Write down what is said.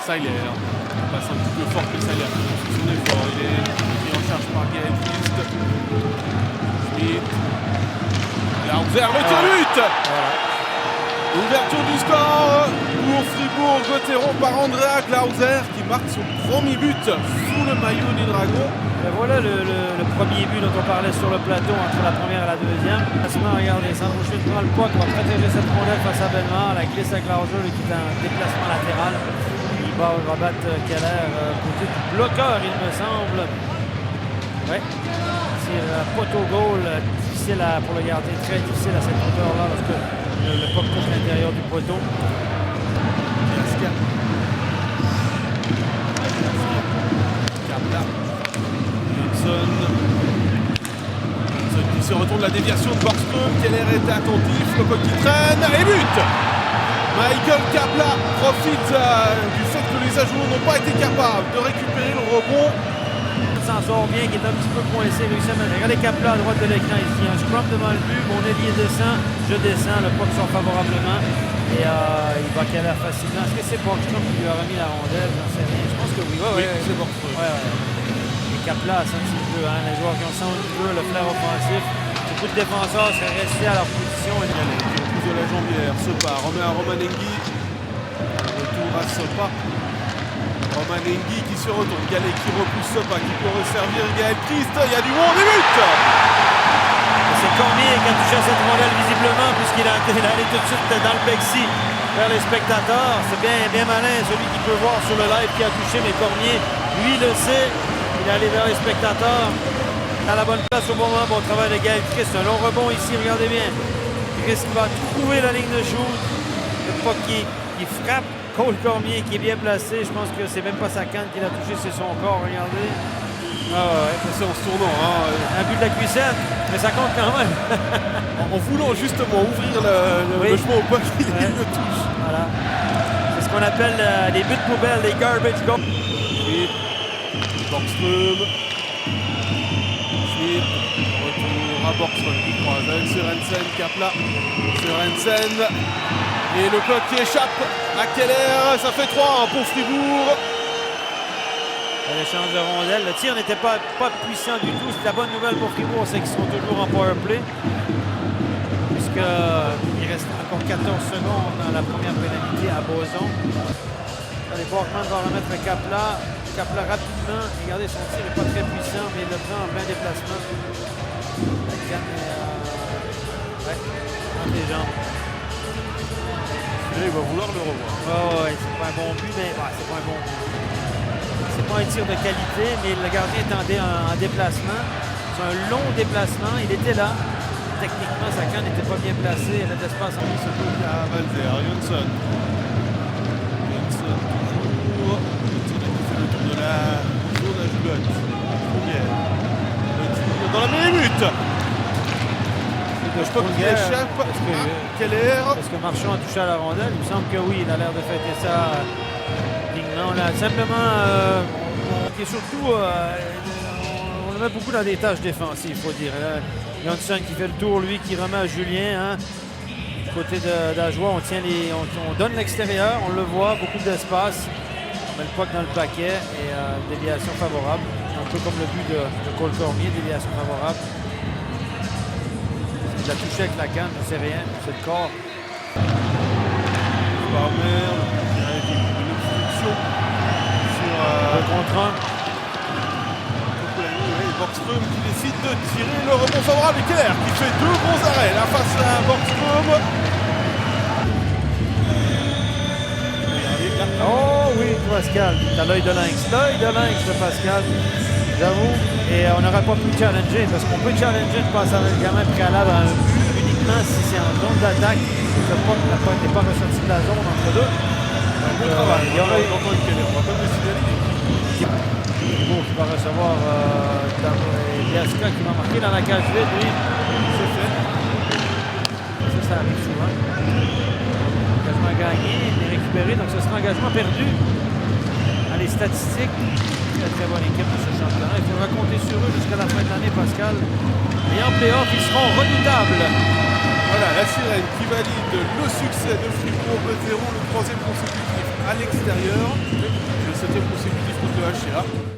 Seiler. Il passe un petit peu fort que Seiler. Son effort, il est pris en charge par Gaël Christ. Schmitt. Glauser, le tir but. Ouverture du score pour Fribourg-Gotteron par Andrea Glauser qui marque son premier but sous le maillot des Dragons. Et voilà le premier but dont on parlait sur le plateau entre la première et la deuxième. Regardez, Sandro Schmitt prend le poids qui va protéger cette rondelle face à Bellemare. La glisse à Glauser qui est un déplacement latéral. Il va battre Keller côté du bloqueur, il me semble. Oui. C'est poteau goal, difficile pour le gardien, très difficile à cette hauteur-là lorsque le puck touche l'intérieur du poteau. Kapla. Johnson qui se retourne, la déviation de Borgström. Keller était attentif, le puck qui traîne et but. Michael Kapla profite du fait que les adjoints n'ont pas été capables de récupérer le rebond. Il s'en sort bien, qui est un petit peu coincé. Regardez Kapla à droite de l'écran ici. Un scrum devant le but, mon ailier descend, je descends, le puck sort favorablement. Et il va Keller facilement. Est-ce que c'est Borgström qui lui a remis la rondelle? J'en sais rien. Je pense que oui. Oui, c'est Borgström. Et Kapla a senti le jeu. Les joueurs qui ont senti le jeu, le flair offensif. Beaucoup de défenseurs seraient restés à leur position. De la jambière, Sopa remet à Romanengi. Retour à Sopa. Romanengi qui se retourne. Gallet qui repousse Sopa, qui peut resservir Gaël Christ. Il y a du monde et but. C'est Cormier qui a touché à cette rondelle visiblement puisqu'il est allé tout de suite dans le plexi vers les spectateurs. C'est bien malin celui qui peut voir sur le live qui a touché, mais Cormier, lui, le sait. Il est allé vers les spectateurs. À la bonne place au bon moment. Bon travail de Gaël Christ. Un long rebond ici, regardez bien. Christ va trouver la ligne de shoot. Le puck qui frappe. Cole Cormier qui est bien placé. Je pense que c'est même pas sa canne qu'il a touché, c'est son corps. Regardez. Ah ouais, c'est en se tournant. Un but de la cuissette, mais ça compte quand même. En voulant justement ouvrir le chemin au puck, il le touche. Voilà. C'est ce qu'on appelle les buts poubelles, les garbage goals. Schmitt. Borgström. Schmitt. Retour à Borgström qui croise avec Sørensen, Kapla. Sørensen. Et le puck qui échappe à Keller. Ça fait 3 pour Fribourg. L'échange de rondelles. Le tir n'était pas puissant du tout. C'est la bonne nouvelle pour Fribourg, c'est qu'ils sont toujours en power play. Puisqu'il reste encore 14 secondes dans la première pénalité à Boson. Allez, Borgman va remettre Kapla. Kapla rapidement. Regardez, son tir n'est pas très puissant, mais il le prend en plein déplacement. La canne est entre les jambes. Il va vouloir le revoir. Oh, ouais, c'est pas un bon but, mais c'est pas un bon but. C'est pas un tir de qualité, mais le gardien est en déplacement. C'est un long déplacement. Il était là. Techniquement, sa canne n'était pas bien placée. Il y avait de l'espace en lui. À Valzer, Johnson. Johnson toujours. Johnson qui fait le tour de la zone à Julotte. Première. Le tir dans la mêlée but. Le puck qui échappe à Keller. Est-ce que Marchand a touché à la rondelle? Il me semble que oui. Il a l'air de fêter ça. On a simplement, qui est surtout, on le met beaucoup dans des tâches défensives, il faut dire. Johnson qui fait le tour, lui, qui remet à Julien. Du côté d'Ajoie, on donne l'extérieur, on le voit, beaucoup d'espace. On met le puck dans le paquet et déviation favorable. Un peu comme le but de Cole Cormier, déviation favorable. Il a touché avec la canne, je ne sais rien, c'est le corps. Sur contre un. Borgström qui décide de tirer le rebond favorable et Keller qui fait 2 bons arrêts là face à Borgström. Oh oui, Pascal, t'as l'œil de lynx. L'œil de lynx de Pascal, j'avoue. Et on n'aurait pas pu challenger parce qu'on peut challenger une passe avec le gamin préalable à un but uniquement si c'est en zone d'attaque. Le puck n'est pas ressorti de la zone entre deux. Bon travail. Il y aura encore une Keller. On va pas le signaler. Qui va recevoir Biaska qui va marquer dans la cage vide, lui. C'est fait. Ça arrive souvent. Engagement gagné, il est récupéré, donc ce sera engagement perdu. Dans les statistiques, très bonne équipe de ce championnat. Il faudra compter sur eux jusqu'à la fin de l'année, Pascal. Et en play-off, ils seront redoutables. Voilà, la sirène qui valide le succès de Fribourg-Gotteron, le 3e consécutif. à l'extérieur. C'était consécutif contre le HCA.